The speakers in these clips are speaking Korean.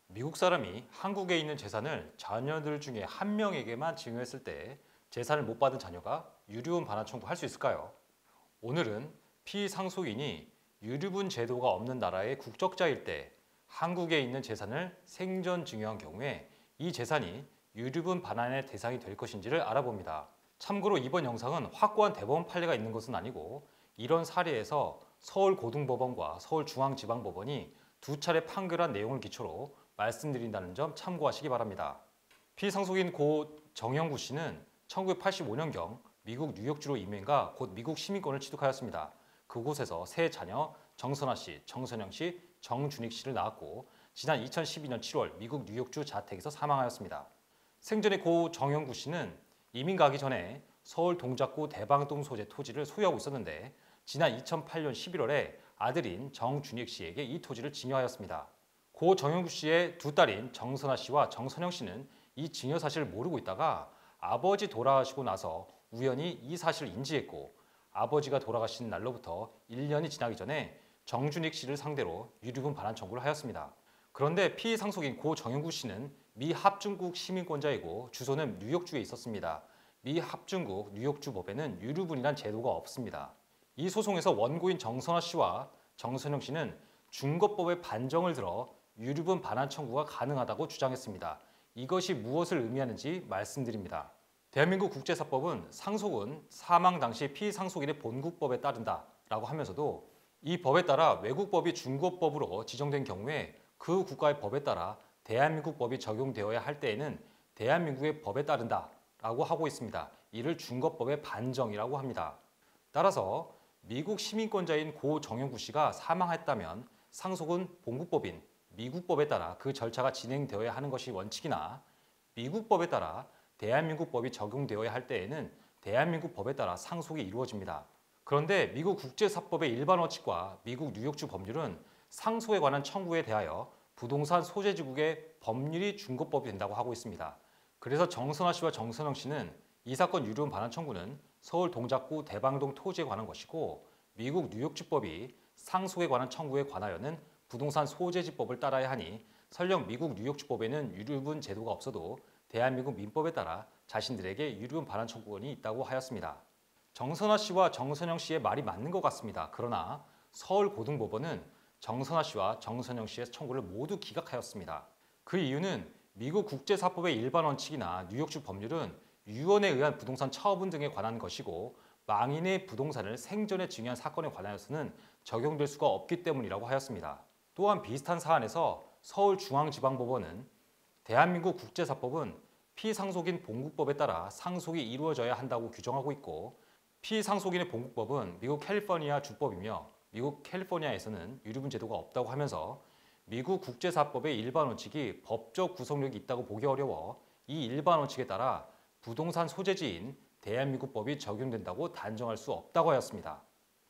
미국 사람이 한국에 있는 재산을 자녀들 중에 한 명에게만 증여했을 때 재산을 못 받은 자녀가 유류분 반환 청구할 수 있을까요? 오늘은 피상속인이 유류분 제도가 없는 나라의 국적자일 때 한국에 있는 재산을 생전 증여한 경우에 이 재산이 유류분 반환의 대상이 될 것인지를 알아봅니다. 참고로 이번 영상은 확고한 대법원 판례가 있는 것은 아니고 이런 사례에서 서울고등법원과 서울중앙지방법원이 두 차례 판결한 내용을 기초로 말씀드린다는 점 참고하시기 바랍니다. 피상속인 고 정영구 씨는 1985년경 미국 뉴욕주로 이민가 곧 미국 시민권을 취득하였습니다. 그곳에서 세 자녀 정선아 씨, 정선영 씨, 정준익 씨를 낳았고 지난 2012년 7월 미국 뉴욕주 자택에서 사망하였습니다. 생전에 고 정영구 씨는 이민 가기 전에 서울 동작구 대방동 소재 토지를 소유하고 있었는데 지난 2008년 11월에 아들인 정준익 씨에게 이 토지를 증여하였습니다. 고 정영구 씨의 두 딸인 정선아 씨와 정선영 씨는 이 증여 사실을 모르고 있다가 아버지 돌아가시고 나서 우연히 이 사실을 인지했고 아버지가 돌아가신 날로부터 1년이 지나기 전에 정준익 씨를 상대로 유류분 반환 청구를 하였습니다. 그런데 피상속인 고 정영구 씨는 미 합중국 시민권자이고 주소는 뉴욕주에 있었습니다. 미 합중국 뉴욕주 법에는 유류분이란 제도가 없습니다. 이 소송에서 원고인 정선아 씨와 정선영 씨는 중거법의 반정을 들어 유류분 반환 청구가 가능하다고 주장했습니다. 이것이 무엇을 의미하는지 말씀드립니다. 대한민국 국제사법은 상속은 사망 당시 피상속인의 본국법에 따른다 라고 하면서도 이 법에 따라 외국법이 중거법으로 지정된 경우에 그 국가의 법에 따라 대한민국 법이 적용되어야 할 때에는 대한민국의 법에 따른다 라고 하고 있습니다. 이를 중거법의 반정이라고 합니다. 따라서 미국 시민권자인 고 정영구 씨가 사망했다면 상속은 본국법인 미국법에 따라 그 절차가 진행되어야 하는 것이 원칙이나 미국법에 따라 대한민국 법이 적용되어야 할 때에는 대한민국 법에 따라 상속이 이루어집니다. 그런데 미국 국제사법의 일반 원칙과 미국 뉴욕주 법률은 상속에 관한 청구에 대하여 부동산 소재지국의 법률이 중거법이 된다고 하고 있습니다. 그래서 정선아 씨와 정선영 씨는 이 사건 유류분 반환 청구는 서울 동작구 대방동 토지에 관한 것이고 미국 뉴욕주법이 상속에 관한 청구에 관하여는 부동산 소재지법을 따라야 하니 설령 미국 뉴욕주법에는 유류분 제도가 없어도 대한민국 민법에 따라 자신들에게 유류분 반환 청구권이 있다고 하였습니다. 정선아 씨와 정선영 씨의 말이 맞는 것 같습니다. 그러나 서울고등법원은 정선아 씨와 정선영 씨의 청구를 모두 기각하였습니다. 그 이유는 미국 국제사법의 일반 원칙이나 뉴욕주 법률은 유언에 의한 부동산 처분 등에 관한 것이고 망인의 부동산을 생전에 증여한 사건에 관하여서는 적용될 수가 없기 때문이라고 하였습니다. 또한 비슷한 사안에서 서울중앙지방법원은 대한민국 국제사법은 피상속인 본국법에 따라 상속이 이루어져야 한다고 규정하고 있고 피상속인의 본국법은 미국 캘리포니아 주법이며 미국 캘리포니아에서는 유류분 제도가 없다고 하면서 미국 국제사법의 일반 원칙이 법적 구속력이 있다고 보기 어려워 이 일반 원칙에 따라 부동산 소재지인 대한민국 법이 적용된다고 단정할 수 없다고 하였습니다.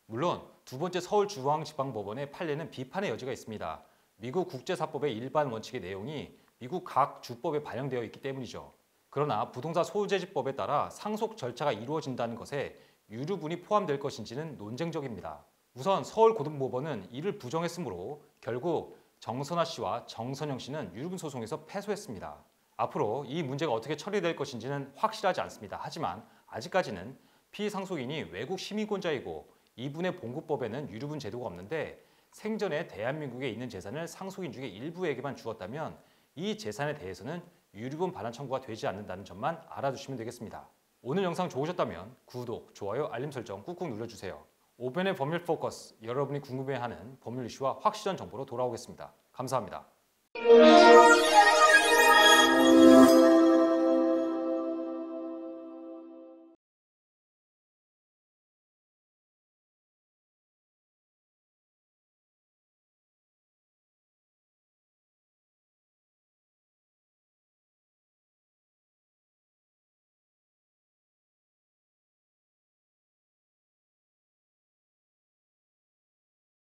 물론 두 번째 서울중앙지방법원의 판례는 비판의 여지가 있습니다. 미국 국제사법의 일반 원칙의 내용이 미국 각 주법에 반영되어 있기 때문이죠. 그러나 부동산 소재지법에 따라 상속 절차가 이루어진다는 것에 유류분이 포함될 것인지는 논쟁적입니다. 우선 서울고등법원은 이를 부정했으므로 결국 정선아 씨와 정선영 씨는 유류분 소송에서 패소했습니다. 앞으로 이 문제가 어떻게 처리될 것인지는 확실하지 않습니다. 하지만 아직까지는 피상속인이 외국 시민권자이고 이분의 본국법에는 유류분 제도가 없는데 생전에 대한민국에 있는 재산을 상속인 중에 일부에게만 주었다면 이 재산에 대해서는 유류분 반환 청구가 되지 않는다는 점만 알아두시면 되겠습니다. 오늘 영상 좋으셨다면 구독, 좋아요, 알림 설정 꾹꾹 눌러주세요. 오벤의 법률 포커스, 여러분이 궁금해하는 법률 이슈와 확실한 정보로 돌아오겠습니다. 감사합니다.